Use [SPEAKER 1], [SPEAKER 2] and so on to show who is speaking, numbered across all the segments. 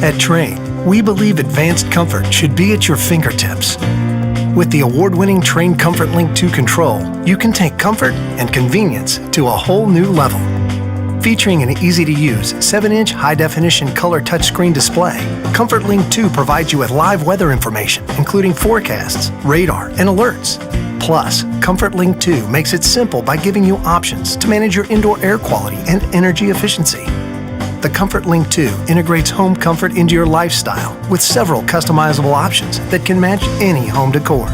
[SPEAKER 1] At Trane, we believe advanced comfort should be at your fingertips. With the award-winning Trane ComfortLink II control, you can take comfort and convenience to a whole new level. Featuring an easy-to-use 7-inch high-definition color touchscreen display, ComfortLink II provides you with live weather information, including forecasts, radar, and alerts. Plus, ComfortLink II makes it simple by giving you options to manage your indoor air quality and energy efficiency. The ComfortLink II integrates home comfort into your lifestyle with several customizable options that can match any home decor.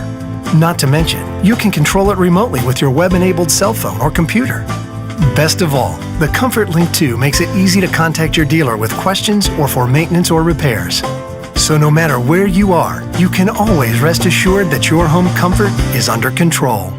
[SPEAKER 1] Not to mention, you can control it remotely with your web-enabled cell phone or computer. Best of all, the ComfortLink II makes it easy to contact your dealer with questions or for maintenance or repairs. So no matter where you are, you can always rest assured that your home comfort is under control.